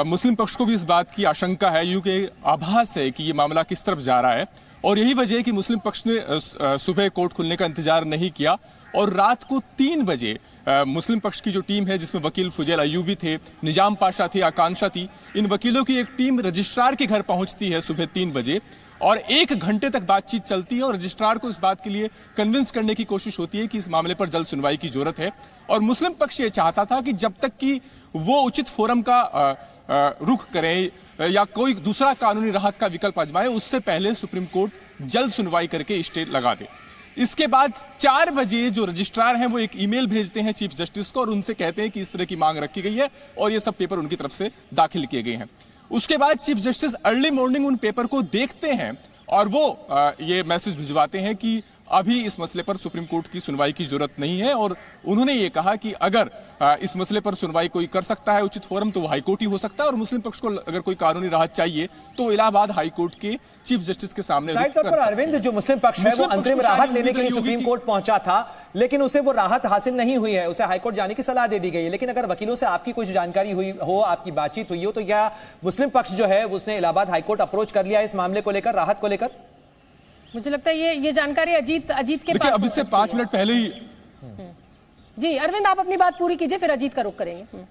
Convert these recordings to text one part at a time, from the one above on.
मुस्लिम पक्ष को भी इस बात की आशंका है, यूं कि आभास है कि ये मामला किस तरफ जा रहा है, और यही वजह है कि मुस्लिम पक्ष ने सुबह कोर्ट खुलने का इंतजार नहीं किया और रात को 3 बजे मुस्लिम पक्ष की जो टीम है, जिसमें वकील फुजैल अयूबी थे, निजाम पाशा थे, आकांक्षा थी, इन वकीलों की एक टीम रजिस्ट्रार के घर पहुंचती है सुबह 3 बजे और 1 घंटे तक बातचीत चलती है और रजिस्ट्रार को इस बात के लिए कन्विंस करने की कोशिश होती है कि इस मामले पर जल्द सुनवाई की जरूरत है। और मुस्लिम पक्ष ये चाहता था कि जब तक कि वो उचित फोरम का रुख करें या कोई दूसरा कानूनी राहत का विकल्प आजमाए, उससे पहले सुप्रीम कोर्ट जल्द सुनवाई करके स्टे लगा दे। इसके बाद 4 बजे जो रजिस्ट्रार हैं वो एक ईमेल भेजते हैं चीफ जस्टिस को और उनसे कहते हैं कि इस तरह की मांग रखी गई है और ये सब पेपर उनकी तरफ से दाखिल किए गए हैं। उसके बाद चीफ जस्टिस अर्ली मॉर्निंग उन पेपर को देखते हैं और वो ये मैसेज भिजवाते हैं कि अभी इस मसले पर सुप्रीम कोर्ट की सुनवाई की जरूरत नहीं है और उन्होंने ये कहा कि अगर इस मसले पर सुनवाई कोई कर सकता है उचित फोरम तो वो हाईकोर्ट ही हो सकता है और मुस्लिम पक्ष को अगर कोई कानूनी राहत चाहिए तो इलाहाबाद हाईकोर्ट के चीफ जस्टिस के सामने अरविंद, जो मुस्लिम पक्ष है वो अंतरिम राहत लेने के लिए सुप्रीम कोर्ट पहुंचा था, लेकिन उसे वो राहत हासिल नहीं हुई है, उसे हाईकोर्ट जाने की सलाह दे दी गई है। लेकिन अगर वकीलों से आपकी कुछ जानकारी हुई हो, आपकी बातचीत हुई हो, तो क्या मुस्लिम पक्ष जो है उसने इलाहाबाद हाईकोर्ट अप्रोच कर लिया इस मामले को लेकर, राहत को लेकर? मुझे लगता है ये जानकारी अजीत के पास अभी से 5 मिनट पहले ही। जी अरविंद, आप अपनी बात पूरी कीजिए, फिर अजीत का रुख करेंगे।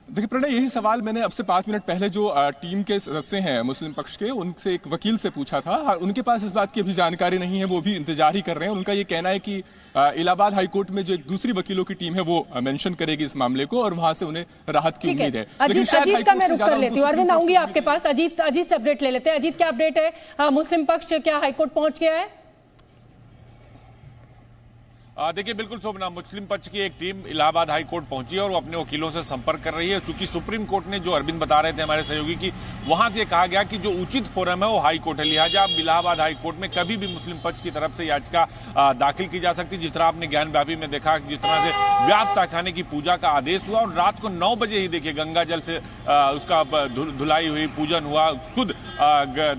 देखिए प्रणय, यही सवाल मैंने अब से 5 मिनट पहले जो टीम के सदस्य हैं मुस्लिम पक्ष के, उनसे एक वकील से पूछा था। उनके पास इस बात की अभी जानकारी नहीं है, वो भी इंतजार ही कर रहे हैं। उनका ये कहना है कि इलाहाबाद हाईकोर्ट में जो एक दूसरी वकीलों की टीम है वो मेंशन करेगी इस मामले को और वहां से उन्हें राहत की उम्मीद है। अजीत का मैं रुख कर लेती हूँ। अरविंद, आऊंगी आपके पास। अजीत से अपडेट ले लेते हैं। अजीत, क्या अपडेट है? मुस्लिम पक्ष क्या हाईकोर्ट पहुंच गया है? देखिए बिल्कुल शोभना, मुस्लिम पक्ष की एक टीम इलाहाबाद हाई कोर्ट पहुंची है और वो अपने वकीलों से संपर्क कर रही है। चूंकि सुप्रीम कोर्ट ने, जो अरविंद बता रहे थे हमारे सहयोगी, की वहां से कहा गया कि जो उचित फोरम है वो हाई कोर्ट है, लिहाजा अब इलाहाबाद हाई कोर्ट में कभी भी मुस्लिम पक्ष की तरफ से याचिका दाखिल की जा सकती। जिस तरह आपने ज्ञानव्यापी में देखा, जिस तरह से व्यास तहखाने की पूजा का आदेश हुआ और रात को 9 बजे ही देखिए गंगा जल से उसका धुलाई हुई, पूजन हुआ। खुद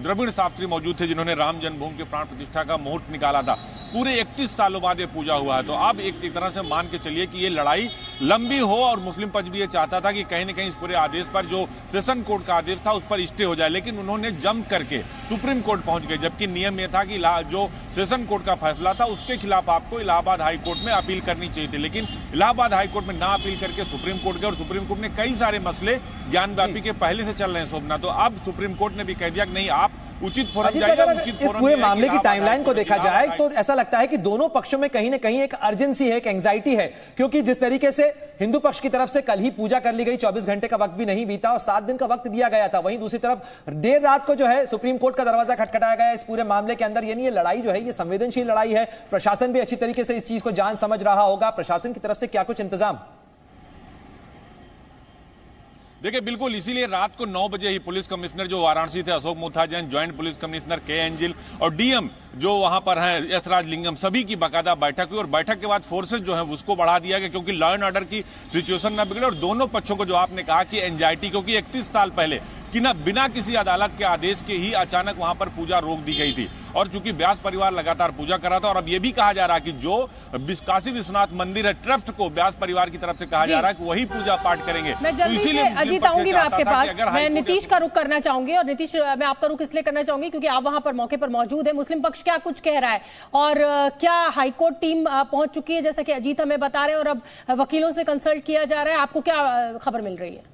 द्रविड़ शास्त्री मौजूद थे जिन्होंने राम जन्मभूमि के प्राण प्रतिष्ठा का मुहूर्त निकाला था। पूरे 31 सालों बाद ये पूजा हुआ है, तो अब एक तरह से मान के चलिए कि ये लड़ाई लंबी हो और मुस्लिम पक्ष भी ये चाहता था कि कहीं न कहीं इस पूरे आदेश पर, जो सेशन कोर्ट का आदेश था, उस पर स्टे हो जाए, लेकिन उन्होंने जम करके सुप्रीम कोर्ट पहुंच गए। जबकि नियम ये था कि जो सेशन कोर्ट का फैसला था उसके खिलाफ आपको इलाहाबाद हाई कोर्ट में अपील करनी चाहिए थी, लेकिन इलाहाबाद हाई कोर्ट में ना अपील करके सुप्रीम कोर्ट गए और सुप्रीम कोर्ट ने कई सारे मसले ज्ञानव्यापी के पहले से चल रहे हैं शोभना, तो अब सुप्रीम कोर्ट ने भी कह दिया कि नहीं, आप उचित फोरम जाइए। उचित इस पूरे मामले की टाइमलाइन को देखा जाए तो ऐसा लगता है कि दोनों पक्षों में कहीं ना कहीं एक अर्जेंसी है, एक एंजाइटी है, क्योंकि जिस तरीके से हिंदू पक्ष की तरफ से कल ही पूजा कर ली गई, 24 घंटे का वक्त भी नहीं बीता और 7 दिन का वक्त दिया गया था, वहीं दूसरी तरफ देर रात को जो है सुप्रीम कोर्ट का दरवाजा खटखटाया गया इस पूरे मामले के अंदर। यानी ये लड़ाई जो है ये संवेदनशील लड़ाई है। प्रशासन भी अच्छी तरीके से इस चीज को जान समझ रहा होगा। प्रशासन की तरफ से क्या कुछ इंतजाम? देखिए बिल्कुल, इसीलिए रात को 9 बजे ही पुलिस कमिश्नर जो वाराणसी थे अशोक मुथाजन, ज्वाइंट पुलिस कमिश्नर के एंजिल और डीएम जो वहां पर हैं एस राजलिंगम, सभी की बाकायदा बैठक हुई और बैठक के बाद फोर्सेस जो है उसको बढ़ा दिया गया क्योंकि लॉ एंड ऑर्डर की सिचुएशन ना बिगड़े। और दोनों पक्षों को, जो आपने कहा कि एंजाइटी, क्योंकि 31 साल पहले कि ना बिना किसी अदालत के आदेश के ही अचानक वहां पर पूजा रोक दी गई थी और चूंकि व्यास परिवार लगातार पूजा कर रहा था और अब यह भी कहा जा रहा है कि जो काशी विश्वनाथ मंदिर है ट्रस्ट को व्यास परिवार की तरफ से कहा जा रहा है कि वही पूजा पाठ करेंगे। तो इसीलिए अजीत, आऊंगी मैं आपके पास। मैं नीतीश का रुख करना चाहूंगी और नीतीश, मैं आपका रुख इसलिए करना चाहूंगी क्योंकि आप वहां पर मौके पर मौजूद है। मुस्लिम पक्ष क्या कुछ कह रहा है और क्या हाईकोर्ट टीम पहुंच चुकी है जैसा कि अजीत हमें बता रहे हैं और अब वकीलों से कंसल्ट किया जा रहा है? आपको क्या खबर मिल रही है?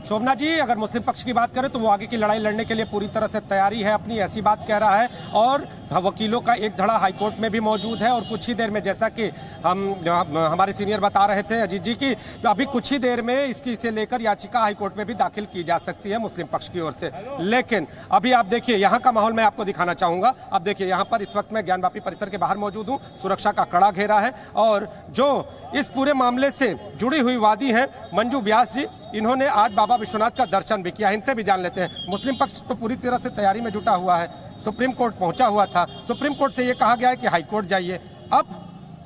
शोभना जी, अगर मुस्लिम पक्ष की बात करें तो वो आगे की लड़ाई लड़ने के लिए पूरी तरह से तैयारी है अपनी, ऐसी बात कह रहा है। और वकीलों का एक धड़ा हाईकोर्ट में भी मौजूद है और कुछ ही देर में, जैसा कि हमारे सीनियर बता रहे थे अजीत जी, की अभी कुछ ही देर में इसे लेकर याचिका हाईकोर्ट में भी दाखिल की जा सकती है मुस्लिम पक्ष की ओर से। लेकिन अभी आप देखिए यहाँ का माहौल मैं आपको दिखाना चाहूंगा। अब देखिए यहाँ पर इस वक्त मैं ज्ञानवापी परिसर के बाहर मौजूद हूँ, सुरक्षा का कड़ा घेरा है और जो इस पूरे मामले से जुड़ी हुई वादी है मंजू व्यास जी, इन्होंने आज बाबा विश्वनाथ का दर्शन भी किया। इनसे भी जान लेते हैं। मुस्लिम पक्ष तो पूरी तरह से तैयारी में जुटा हुआ है, सुप्रीम कोर्ट पहुंचा हुआ था, सुप्रीम कोर्ट से यह कहा गया है कि हाई कोर्ट जाइए। अब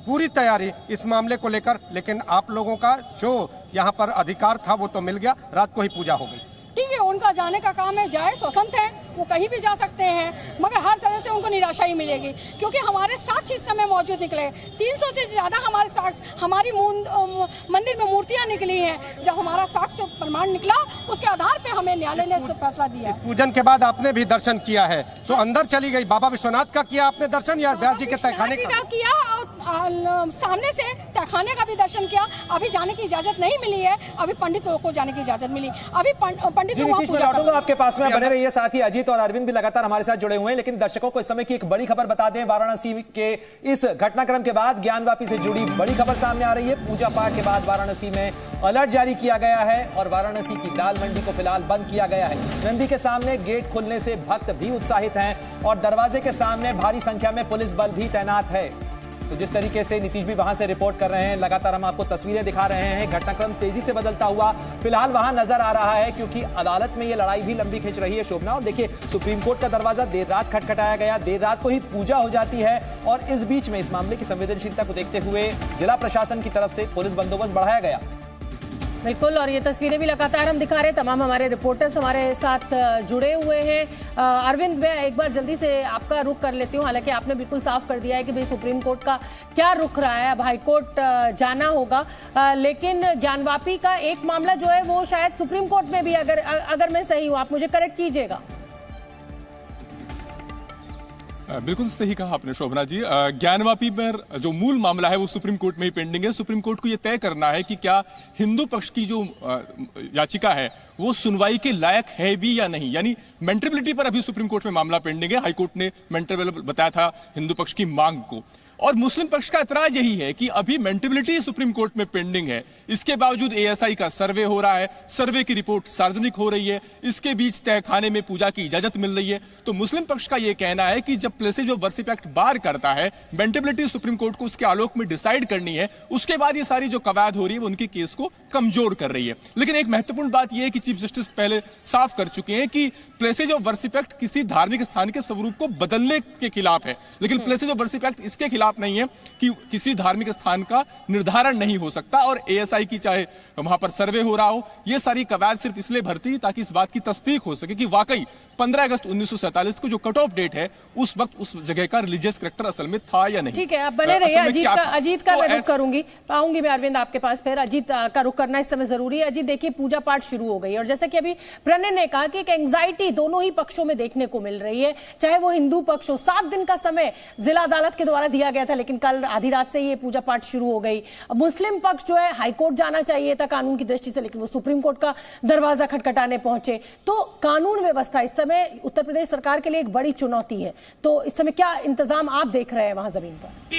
पूरी तैयारी इस मामले को लेकर, लेकिन आप लोगों का जो यहाँ पर अधिकार था वो तो मिल गया, रात को ही पूजा हो गई। ठीक है, उनका जाने का काम है, जाए, स्वतंत्र है, वो कहीं भी जा सकते हैं, मगर हर तरह से उनको निराशा ही मिलेगी क्योंकि हमारे साक्ष्य इस समय मौजूद निकले। 300 से ज्यादा हमारे साक्ष्य, हमारी मंदिर में मूर्तियां निकली हैं। जब हमारा साक्ष्य प्रमाण निकला, उसके आधार पे हमें न्यायालय ने फैसला दिया। पूजन के बाद आपने भी दर्शन किया है, तो अंदर चली गई, बाबा विश्वनाथ का किया आपने दर्शन या व्यास जी के तहखाने का किया? और सामने से तहखाने का भी दर्शन किया। अभी जाने की इजाजत नहीं मिली है, अभी पंडित लोगों को जाने की इजाजत मिली। अभी पंडित लोग पूजा कर... आपके पास में बने रहिए, साथ ही अजीत और अरविंद भी लगातार हमारे साथ जुड़े हुए हैं। लेकिन दर्शकों को इस समय की एक बड़ी खबर बता दें, वाराणसी के इस घटनाक्रम के बाद ज्ञानवापी से जुड़ी बड़ी खबर सामने आ रही है। पूजा पाठ के बाद वाराणसी में अलर्ट जारी किया गया है और वाराणसी की दाल मंडी को फिलहाल बंद किया गया है। नंदी के सामने गेट खुलने से भक्त भी उत्साहित हैं और दरवाजे के सामने भारी संख्या में पुलिस बल भी तैनात है। तो जिस तरीके से नीतीश भी वहां से रिपोर्ट कर रहे हैं, लगातार हम आपको तस्वीरें दिखा रहे हैं। घटनाक्रम तेजी से बदलता हुआ फिलहाल वहां नजर आ रहा है क्योंकि अदालत में यह लड़ाई भी लंबी खिंच रही है शोभना। और देखिए, सुप्रीम कोर्ट का दरवाजा देर रात खटखटाया गया, देर रात को ही पूजा हो जाती है और इस बीच में इस मामले की संवेदनशीलता को देखते हुए जिला प्रशासन की तरफ से पुलिस बंदोबस्त बढ़ाया गया। बिल्कुल, और ये तस्वीरें भी लगातार हम दिखा रहे हैं। तमाम हमारे रिपोर्टर्स हमारे साथ जुड़े हुए हैं। अरविंद, मैं एक बार जल्दी से आपका रुख कर लेती हूँ। हालांकि आपने बिल्कुल साफ कर दिया है कि भाई सुप्रीम कोर्ट का क्या रुख रहा है, अब हाईकोर्ट जाना होगा। लेकिन ज्ञानवापी का एक मामला जो है वो शायद सुप्रीम कोर्ट में भी, अगर मैं सही हूँ, आप मुझे करेक्ट कीजिएगा। बिल्कुल सही कहा आपने शोभना जी। ज्ञानवापी पर जो मूल मामला है वो सुप्रीम कोर्ट में ही पेंडिंग है। सुप्रीम कोर्ट को यह तय करना है कि क्या हिंदू पक्ष की जो याचिका है वो सुनवाई के लायक है भी या नहीं। यानी मेंटेबिलिटी पर अभी सुप्रीम कोर्ट में मामला पेंडिंग है। हाईकोर्ट ने मेंटेबल बताया था हिंदू पक्ष की मांग को, और मुस्लिम पक्ष का एतराज यही है कि अभी मेंटेबिलिटी सुप्रीम कोर्ट में पेंडिंग है। इसके बावजूद एएसआई का सर्वे हो रहा है, सर्वे की रिपोर्ट सार्वजनिक हो रही है, इसके बीच तहखाने में पूजा की इजाजत मिल रही है। तो मुस्लिम पक्ष का यह कहना है कि जब प्लेसेज ऑफ वर्शिप एक्ट बार करता है, मेंटेबिलिटी सुप्रीम कोर्ट को उसके आलोक में डिसाइड करनी है, उसके बाद ये सारी जो कवायद हो रही है वो उनके केस को कमजोर कर रही है। लेकिन एक महत्वपूर्ण बात यह है कि चीफ जस्टिस पहले साफ कर चुके हैं कि प्लेसेज ऑफ वर्शिप एक्ट किसी धार्मिक स्थान के स्वरूप को बदलने के खिलाफ है, लेकिन प्लेसेज ऑफ वर्शिप एक्ट इसके खिलाफ नहीं है कि किसी धार्मिक स्थान का निर्धारण नहीं हो सकता। और एएसआई की चाहे वहां पर सर्वे हो रहा हो, यह सारी कवायद सिर्फ इसलिए भरती ताकि इस बात की तस्दीक हो सके कि वाकई 15 अगस्त 1947 को जो कट ऑफ डेट है उस वक्त उस जगह का रिलीजियस करैक्टर असल में था या नहीं। ठीक है, आप बने रहिए। अजीत का मैं रुख करूंगी, आऊंगी मैं अरविंद आपके पास। फिर अजीत का रुख करना इस समय जरूरी है। अजीत, देखिए, पूजा पाठ शुरू हो गई और जैसा कि अभी प्रणय ने कहा कि एक एंग्जाइटी दोनों ही पक्षों में देखने को मिल रही है, चाहे वो हिंदू पक्ष हो। 7 दिन का समय जिला अदालत के द्वारा दिया गया था, लेकिन कल आधी रात से ये पूजा पाठ शुरू हो गई। मुस्लिम पक्ष जो है हाईकोर्ट जाना चाहिए था कानून की दृष्टि से, लेकिन वो सुप्रीम कोर्ट का दरवाजा खटखटाने पहुंचे। तो कानून व्यवस्था इस समय उत्तर प्रदेश सरकार के लिए एक बड़ी चुनौती है। तो इस समय क्या इंतजाम आप देख रहे हैं वहां जमीन पर?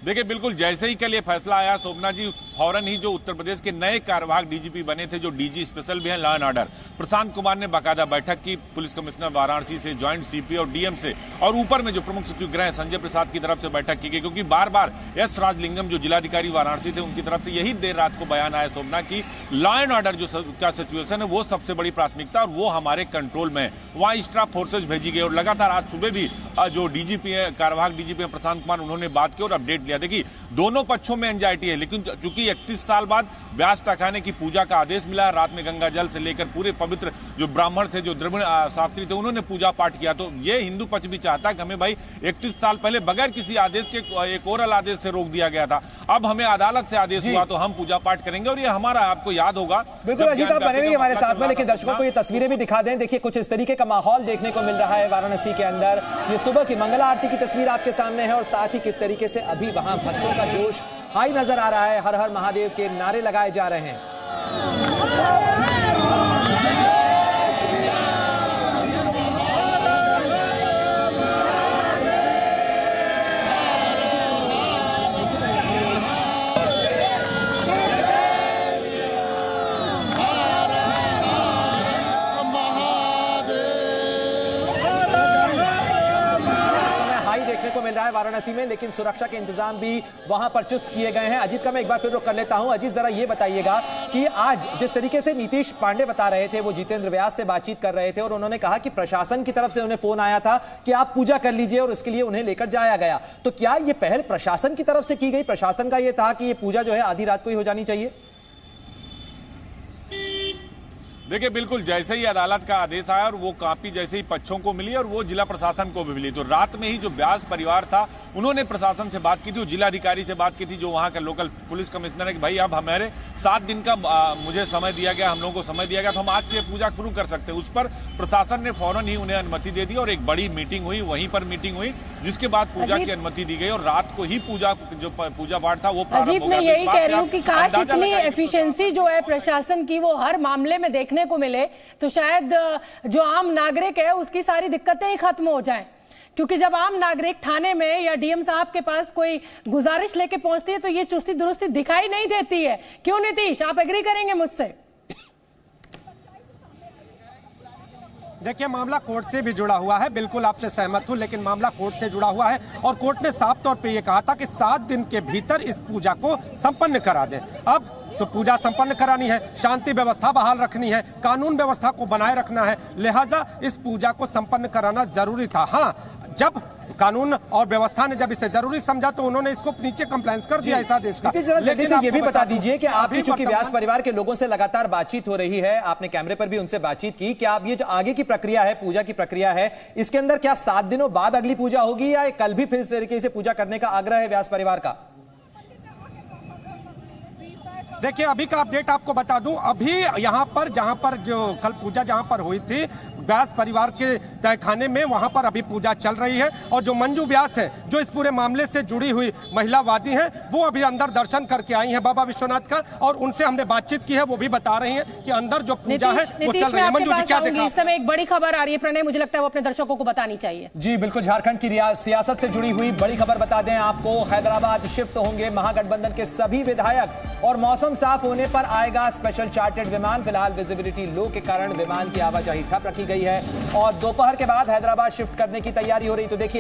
देखिए, बिल्कुल जैसे ही कल ये फैसला आया शोभना जी, फौरन ही जो उत्तर प्रदेश के नए कार्यवाहक डीजीपी बने थे, जो डीजी स्पेशल भी हैं law and order, Prashant Kumar ने बाकायदा बैठक की पुलिस कमिश्नर वाराणसी से, ज्वाइंट सीपी और डीएम से, और ऊपर में जो प्रमुख सचिव गृह संजय प्रसाद की तरफ से बैठक की गई, क्योंकि बार बार एस राजलिंगम जो जिलाधिकारी वाराणसी थे उनकी तरफ से यही देर रात को बयान आया शोभना की लॉ एंड ऑर्डर जो का सिचुएशन है वो सबसे बड़ी प्राथमिकता और वो हमारे कंट्रोल में है। वहां एक्स्ट्रा फोर्सेज भेजी गई और लगातार आज सुबह भी जो डीजीपी है, कार्यवाहक डीजीपी प्रशांत कुमार, उन्होंने बात की और अपडेट लिया। देखिए, दोनों पक्षों में एंजाइटी है, लेकिन चूंकि 31 साल बाद व्यास तहखाने की पूजा का आदेश मिला, रात में गंगा जल से लेकर पूरे पवित्र जो ब्राह्मण थे, जो द्रविड़ शास्त्री थे, उन्होंने पूजा पाठ किया। तो ये हिंदू पक्ष भी चाहता है कि हमें भाई 31 साल पहले बगैर किसी आदेश के एक ओरल आदेश से रोक दिया गया था, अब हमें अदालत से आदेश हुआ तो हम पूजा पाठ करेंगे। और ये हमारा, आपको याद होगा, बिल्कुल अजीत, आप बने रहिए हमारे साथ में, लेकिन दर्शकों को ये तस्वीरें भी दिखा दें। देखिए, कुछ इस तरीके का माहौल देखने को मिल रहा है वाराणसी के अंदर। ये सुबह की मंगला आरती की तस्वीर आपके सामने है और साथ ही किस तरीके से अभी वहां भक्तों का जोश हाई नजर आ रहा है। हर हर महादेव के नारे लगाए जा रहे हैं। को मिल रहा है वाराणसी में, लेकिन सुरक्षा के इंतजाम भी वहां पर चुस्त किए गए हैं। अजीत का मैं एक बार फिर रुख कर लेता हूं। अजीत, जरा ये बताइएगा कि आज जिस तरीके से नीतीश पांडे बता रहे थे, वो जितेंद्र व्यास से बातचीत कर रहे थे और उन्होंने कहा कि प्रशासन की तरफ से उन्हें फोन आया था कि आप पूजा कर लीजिए और इसके लिए उन्हें लेकर जाया गया। तो क्या यह पहल प्रशासन की तरफ से की गई? प्रशासन का यह था कि यह पूजा जो है आधी रात को ही हो जानी चाहिए? देखिए बिल्कुल जैसे ही अदालत का आदेश आया और वो कॉपी जैसे ही पक्षों को मिली और वो जिला प्रशासन को भी मिली, तो रात में ही जो व्यास परिवार था उन्होंने प्रशासन से बात की थी, जिलाधिकारी से बात की थी, जो वहां का लोकल पुलिस कमिश्नर है कि भाई अब हमारे 7 दिन का मुझे समय दिया गया, हम लोगों को समय दिया गया, तो हम आज से पूजा शुरू कर सकते हैं। उस पर प्रशासन ने फौरन ही उन्हें अनुमति दे दी और एक बड़ी मीटिंग हुई, वहीं पर मीटिंग हुई, जिसके बाद पूजा की अनुमति दी गई और रात को ही पूजा पाठ था वो प्रारंभ हो गया। मैं यही कह रही हूँ कि काश इतनी एफिशिएंसी जो है प्रशासन की वो हर मामले में देखने को मिले, तो शायद जो आम नागरिक है उसकी सारी दिक्कतें ही खत्म हो जाएं। क्योंकि जब आम नागरिक थाने में या डीएम साहब के पास कोई गुजारिश लेके पहुंचती है तो ये चुस्ती दुरुस्ती दिखाई नहीं देती है। क्यों नीतीश, आप एग्री करेंगे मुझसे? देखिए मामला कोर्ट से भी जुड़ा हुआ है, बिल्कुल आपसे सहमत हूं, लेकिन मामला कोर्ट से जुड़ा हुआ है और कोर्ट ने साफ तौर पे ये कहा था कि 7 दिन के भीतर इस पूजा को संपन्न करा दें। अब पूजा संपन्न करानी है, शांति व्यवस्था बहाल रखनी है, कानून व्यवस्था को बनाए रखना है, लिहाजा इस पूजा को संपन्न कराना जरूरी था। हाँ, जब कानून और व्यवस्था ने जब इसे जरूरी समझा तो उन्होंने इसको नीचे कंप्लेंस कर दिया इस आदेश का। लेकिन ये भी बता दीजिए कि आपकी चूंकि व्यास परिवार के लोगों से लगातार बातचीत हो रही है, आपने कैमरे पर भी उनसे बातचीत की, क्या अब ये जो आगे की प्रक्रिया है, पूजा की प्रक्रिया है, इसके अंदर क्या 7 दिनों बाद अगली पूजा होगी या कल भी फिर इस तरीके से पूजा करने का आग्रह है व्यास परिवार का? देखिए अभी का अपडेट आपको बता दूं, अभी यहां पर जहां पर जो कल पूजा जहां पर हुई थी व्यास परिवार के तहखाने में, वहां पर अभी पूजा चल रही है और जो मंजू व्यास है जो इस पूरे मामले से जुड़ी हुई महिलावादी हैं, वो अभी अंदर दर्शन करके आई हैं बाबा विश्वनाथ का और उनसे हमने बातचीत की है, वो भी बता रही हैं कि अंदर जो पूजा है वो चल रही है। मंजू जी क्या देखा? इस समय एक बड़ी खबर आ रही है प्रणय, मुझे लगता है वो अपने दर्शकों को बतानी चाहिए। जी बिल्कुल, झारखंड की सियासत से जुड़ी हुई बड़ी खबर बता दें आपको, हैदराबाद शिफ्ट होंगे महागठबंधन के सभी विधायक और मौसम साफ होने पर आएगा स्पेशल चार्टर्ड विमान। फिलहाल विजिबिलिटी लो के कारण विमान की आवाजाही ठप रखी गई है और दोपहर के बाद हैदराबाद शिफ्ट करने की तैयारी हो रही। तो देखिए